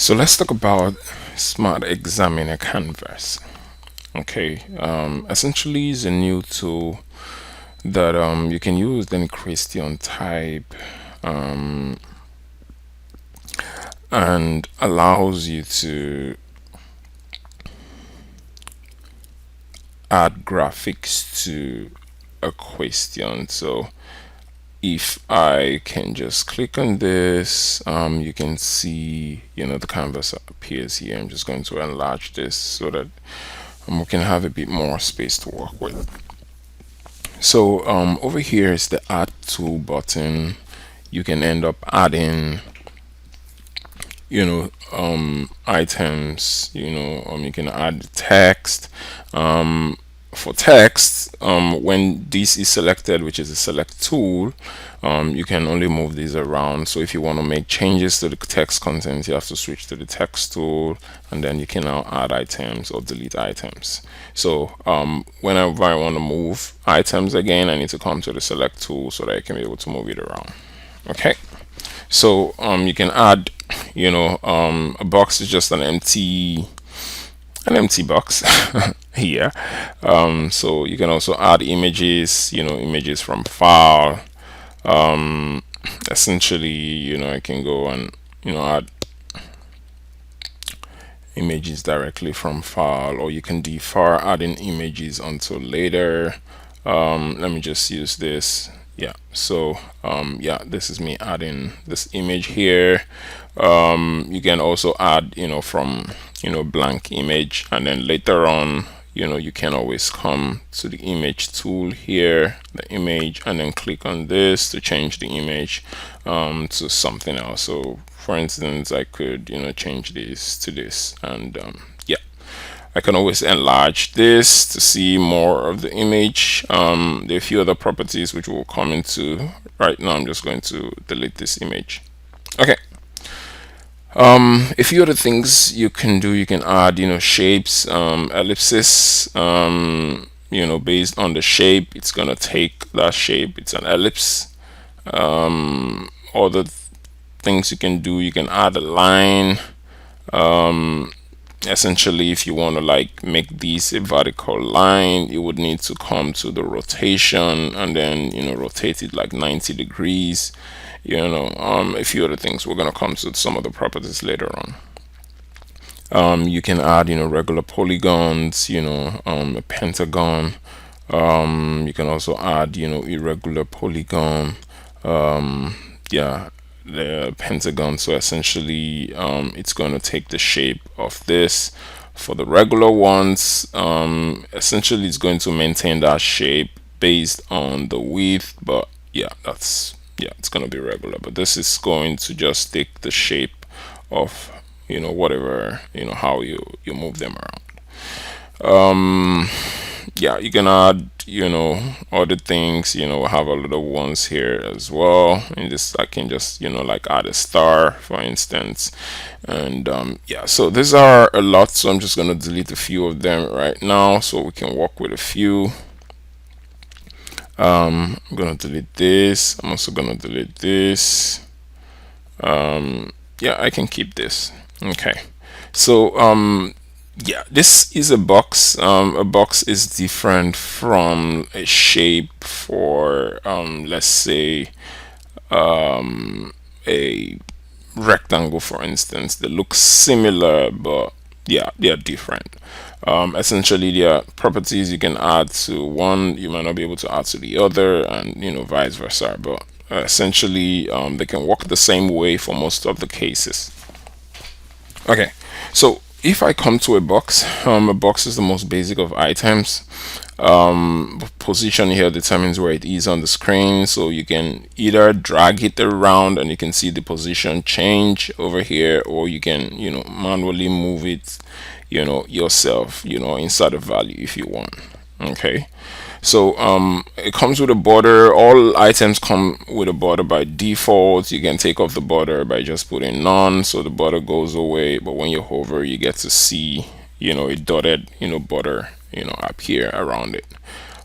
So let's talk about SmartExaminer Canvas. Okay, essentially is a new tool that you can use any question type and allows you to add graphics to a question. So if I can just click on this, you can see, the canvas appears here. I'm just going to enlarge this so that we can have a bit more space to work with. So over here is the add tool button. You can end up adding, items. You can add text. For text, when this is selected, which is a select tool, you can only move these around. So if you want to make changes to the text content, you have to switch to the text tool, and then you can now add items or delete items. So whenever I want to move items again, I need to come to the select tool so that I can be able to move it around. Okay, so you can add, a box is just an empty box here. So you can also add images, images from file. Essentially, I can go and add images directly from file, or you can defer adding images until later. Let me just use this. Yeah, so yeah, this is me adding this image here. You can also add, from blank image, and then later on, you can always come to the image tool here, the image, and then click on this to change the image to something else. So for instance, I could change this to this, and yeah, I can always enlarge this to see more of the image. There are a few other properties which we'll come into. Right now I'm just going to delete this image. Okay, a few other things you can do, you can add shapes, ellipses. Based on the shape, it's gonna take that shape, it's an ellipse. Other things you can do, you can add a line. Essentially, if you want to like make this a vertical line, you would need to come to the rotation and then rotate it like 90 degrees. A few other things, we're going to come to some of the properties later on. You can add regular polygons, a pentagon. You can also add irregular polygon. Yeah, the pentagon. So essentially, it's going to take the shape of this. For the regular ones, essentially it's going to maintain that shape based on the width, but yeah, it's going to be regular, but this is going to just take the shape of whatever, how you move them around. Yeah, you can add other things. Have a little ones here as well, and this I can just like add a star for instance. And yeah, so these are a lot, so I'm just going to delete a few of them right now so we can work with a few. I'm going to delete this. I'm also going to delete this. Yeah, I can keep this. Okay, so yeah, this is a box. A box is different from a shape. For let's say a rectangle, for instance. They look similar, but yeah, they are different. Essentially, there are properties you can add to one, you might not be able to add to the other, and vice versa. But essentially, they can work the same way for most of the cases. Okay, so if I come to a box is the most basic of items. Position here determines where it is on the screen, so you can either drag it around and you can see the position change over here, or you can manually move it yourself inside the value if you want. Okay, so it comes with a border. All items come with a border by default. You can take off the border by just putting none, so the border goes away, but when you hover you get to see a dotted border up here around it.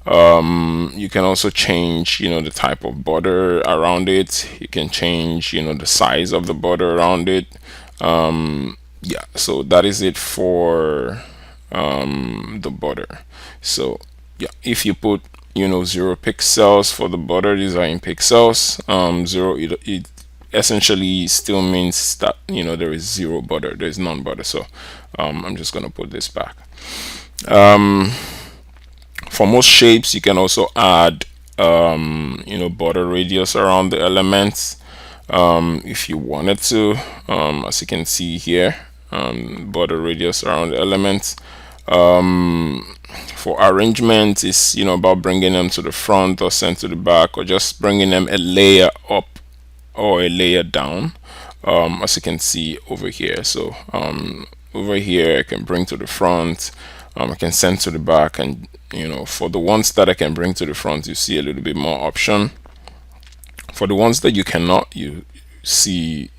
You can also change the type of border around it. You can change the size of the border around it. yeah, so that is it for the border. So yeah, if you put 0 pixels for the border, these are in pixels. Zero, it essentially still means that there is zero border, there is none border. So I'm just gonna put this back. For most shapes, you can also add border radius around the elements if you wanted to. As you can see here, border radius around the elements. For arrangement, is about bringing them to the front or sent to the back, or just bringing them a layer up or a layer down, as you can see over here. So over here I can bring to the front, I can send to the back, and for the ones that I can bring to the front, you see a little bit more option. For the ones that you cannot, you see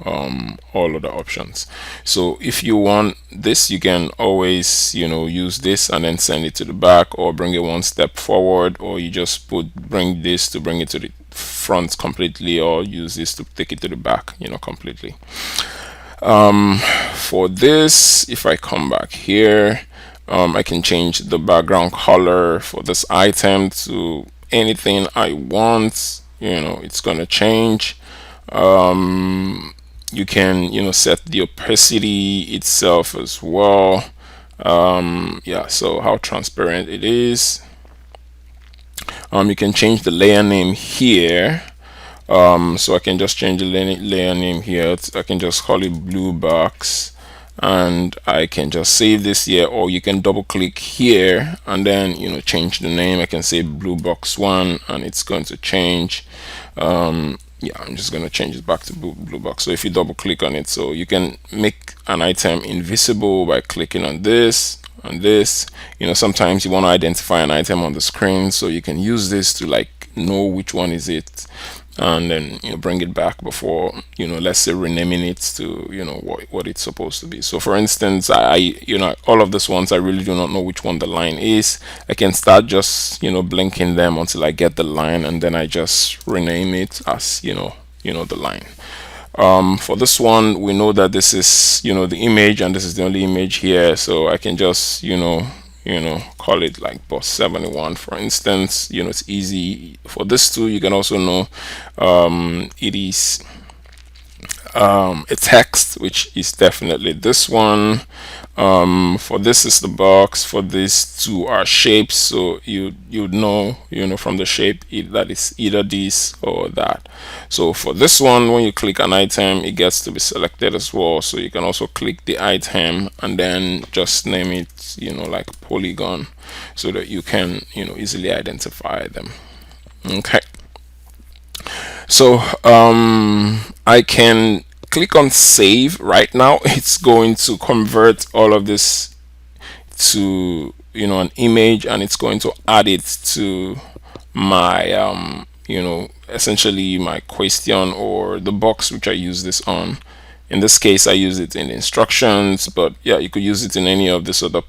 all of the options. So if you want this, you can always use this and then send it to the back, or bring it one step forward, or you just bring this to bring it to the front completely, or use this to take it to the back completely. For this, if I come back here, I can change the background color for this item to anything I want. It's gonna change. You can set the opacity itself as well. Yeah, so how transparent it is. You can change the layer name here. So I can just change the layer name here. I can just call it blue box, and I can just save this here, or you can double click here and then change the name. I can say blue box 1, and it's going to change. Yeah, I'm just going to change it back to blue box. So if you double click on it, so you can make an item invisible by clicking on this and this. Sometimes you want to identify an item on the screen, so you can use this to like know which one is it, and then bring it back before let's say renaming it to what it's supposed to be. So for instance, I all of these ones I really do not know which one the line is. I can start just blinking them until I get the line, and then I just rename it as the line. For this one, we know that this is the image, and this is the only image here, so I can just call it like boss 71, for instance. It's easy. For this too, you can also know it is a text, which is definitely this one. For this is the box. For these two are shapes, so you know from the shape that is either this or that. So for this one, when you click an item, it gets to be selected as well. So you can also click the item and then just name it like polygon, so that you can easily identify them. Okay, so I can click on save right now. It's going to convert all of this to an image, and it's going to add it to my essentially my question or the box which I use this on. In this case, I use it in instructions, but yeah, you could use it in any of this other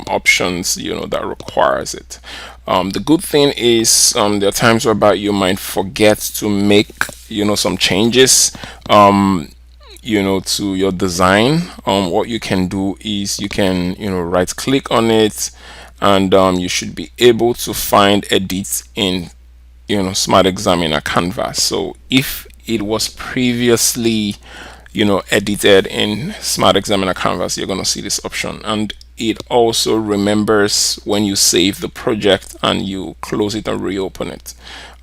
options that requires it. The good thing is there are times whereby you might forget to make some changes to your design. What you can do is you can right click on it, and you should be able to find edits in SmartExaminer Canvas. So if it was previously edited in SmartExaminer Canvas, you're going to see this option, and it also remembers when you save the project and you close it and reopen it.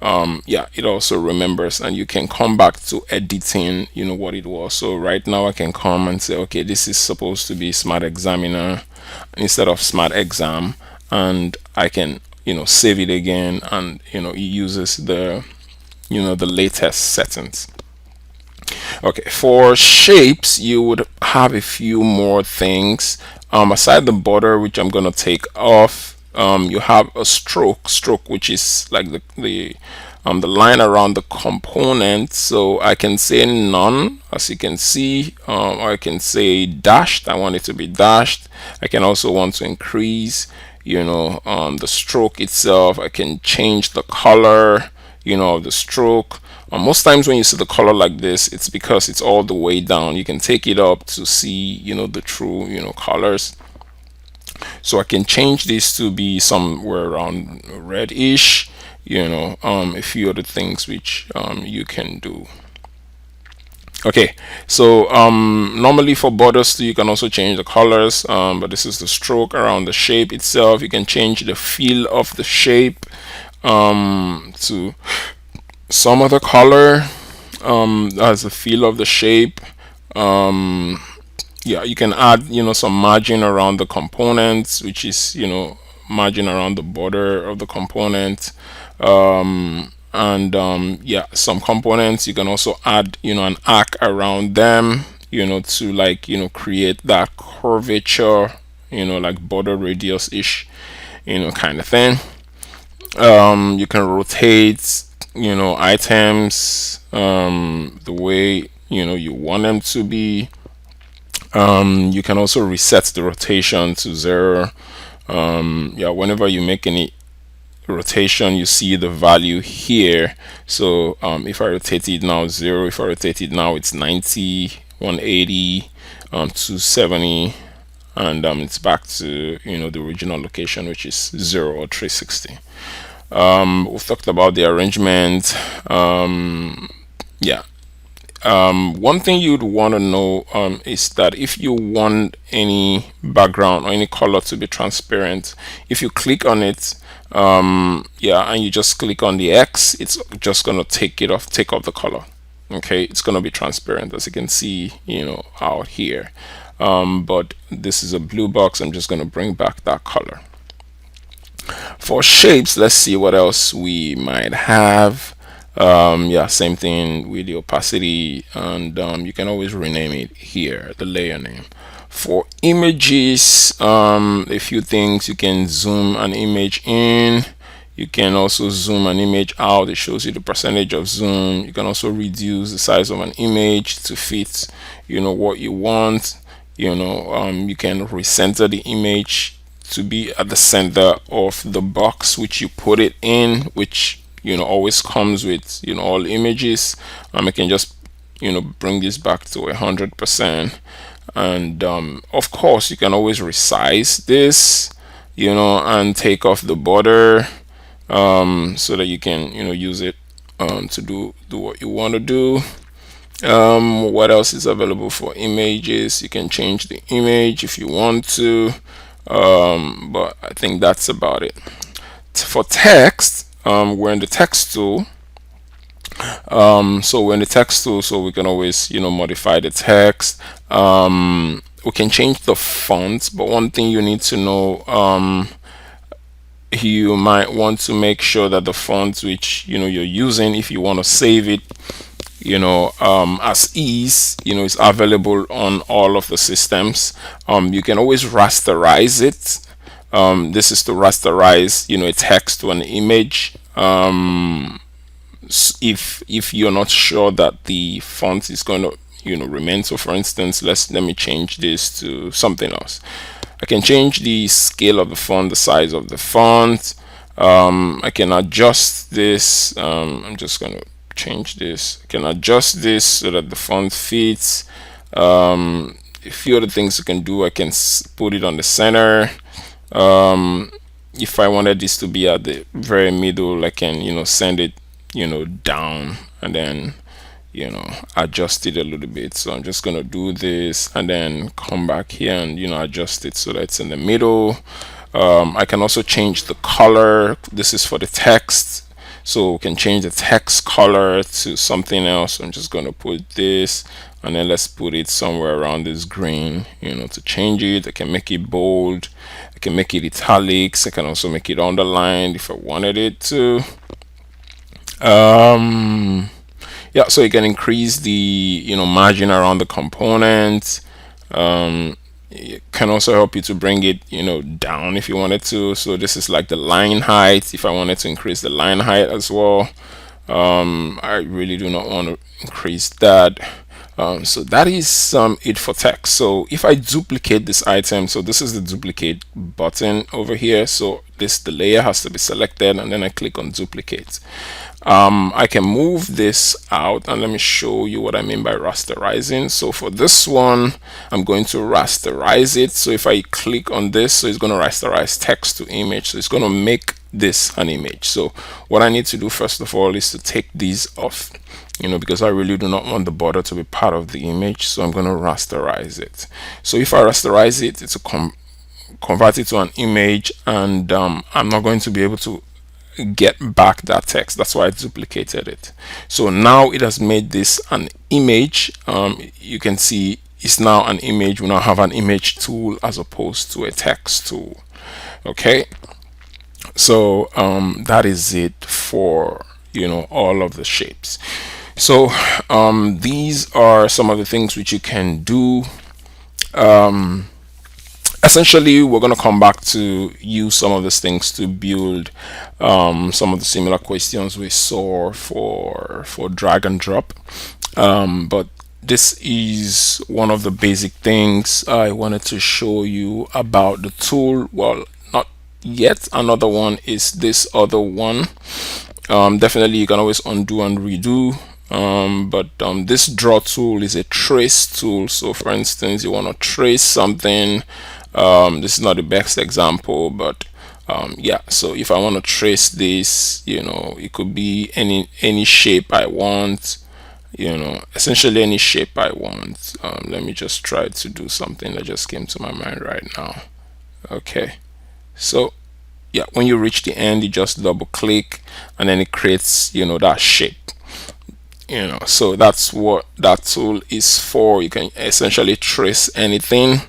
Yeah, it also remembers, and you can come back to editing what it was. So right now I can come and say, okay, this is supposed to be SmartExaminer instead of SmartExam, and I can save it again, and it uses the the latest settings. Okay, for shapes, you would have a few more things. Aside the border, which I'm gonna take off, you have a stroke, which is like the line around the component. So I can say none, as you can see, or I can say dashed. I want it to be dashed. I can also want to increase, the stroke itself. I can change the color, of the stroke. Most times when you see the color like this, it's because it's all the way down. You can take it up to see, the true, colors. So I can change this to be somewhere around reddish, a few other things which you can do. Okay, so normally for borders too, you can also change the colors, but this is the stroke around the shape itself. You can change the feel of the shape to some other color as the feel of the shape. Yeah, you can add some margin around the components, which is margin around the border of the component. And yeah, some components you can also add an arc around them, to like create that curvature, like border radius ish, kind of thing. You can rotate items the way you want them to be. You can also reset the rotation to 0. Yeah, whenever you make any rotation, you see the value here. So if I rotate it now 0, if I rotate it now, it's 90, 180, 270, and it's back to the original location, which is 0 or 360. We've talked about the arrangement. Yeah, one thing you'd want to know is that if you want any background or any color to be transparent, if you click on it, yeah, and you just click on the X, it's just going to take off the color. Okay, it's going to be transparent, as you can see out here. But this is a blue box. I'm just going to bring back that color. For shapes, let's see what else we might have. Yeah, same thing with the opacity, and you can always rename it here, the layer name. For images, a few things: you can zoom an image in, you can also zoom an image out. It shows you the percentage of zoom. You can also reduce the size of an image to fit what you want. You can recenter the image to be at the center of the box which you put it in, which always comes with all images. I can just bring this back to 100%, and of course you can always resize this and take off the border, so that you can use it to do what you want to do. What else is available for images? You can change the image if you want to, but I think that's about it. For text, we're in the text tool. So we're in the text tool, so we can always modify the text. We can change the font, but one thing you need to know, you might want to make sure that the font which you're using, if you want to save it as is, is available on all of the systems. You can always rasterize it. This is to rasterize a text to an image. If you're not sure that the font is going to remain. So for instance, let me change this to something else. I can change the scale of the font, the size of the font. I can adjust this. I'm just going to change this. I can adjust this so that the font fits. A few other things you can do: I can put it on the center. If I wanted this to be at the very middle, I can send it down, and then adjust it a little bit. So I'm just gonna do this and then come back here and adjust it so that it's in the middle. I can also change the color. This is for the text, so we can change the text color to something else. I'm just gonna put this, and then let's put it somewhere around this green to change it. I can make it bold, I can make it italics, I can also make it underlined if I wanted it to. Yeah, so you can increase the margin around the component. It can also help you to bring it down if you wanted to. So this is like the line height. If I wanted to increase the line height as well, I really do not want to increase that. So that is it for text. So if I duplicate this item, so this is the duplicate button over here. So the layer has to be selected, and then I click on duplicate. I can move this out, and let me show you what I mean by rasterizing. So for this one, I'm going to rasterize it. So if I click on this, so it's going to rasterize text to image. So it's going to make this an image. So what I need to do first of all is to take these off, because I really do not want the border to be part of the image. So I'm going to rasterize it. So if I rasterize it, it's a convert it to an image, and I'm not going to be able to get back that text. That's why I duplicated it. So now it has made this an image. You can see it's now an image. We now have an image tool as opposed to a text tool. Okay, so that is it for all of the shapes. So these are some of the things which you can do. Essentially, we're going to come back to use some of these things to build some of the similar questions we saw for drag and drop. But this is one of the basic things I wanted to show you about the tool. Well, not yet. Another one is this other one. Definitely you can always undo and redo, but this draw tool is a trace tool. So for instance, you want to trace something. This is not the best example, but yeah, so if I want to trace this, it could be any shape I want, essentially any shape I want. Let me just try to do something that just came to my mind right now. Okay, so yeah, when you reach the end, you just double click and then it creates that shape. So that's what that tool is for. You can essentially trace anything.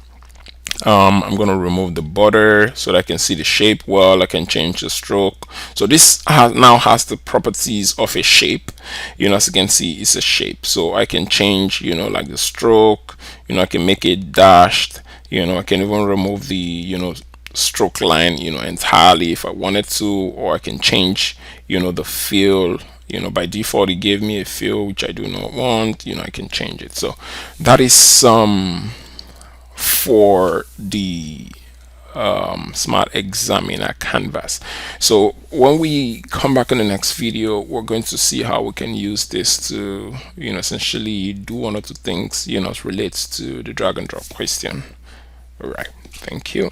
I'm going to remove the border so that I can see the shape well. I can change the stroke. So this now has the properties of a shape. As you can see, it's a shape. So I can change, like the stroke. I can make it dashed. I can even remove the, stroke line, entirely if I wanted to, or I can change, the fill. By default, it gave me a fill which I do not want. I can change it. So that is some for the SmartExaminer Canvas. So when we come back in the next video, we're going to see how we can use this to essentially do one or two things as relates to the drag and drop question. All right, thank you.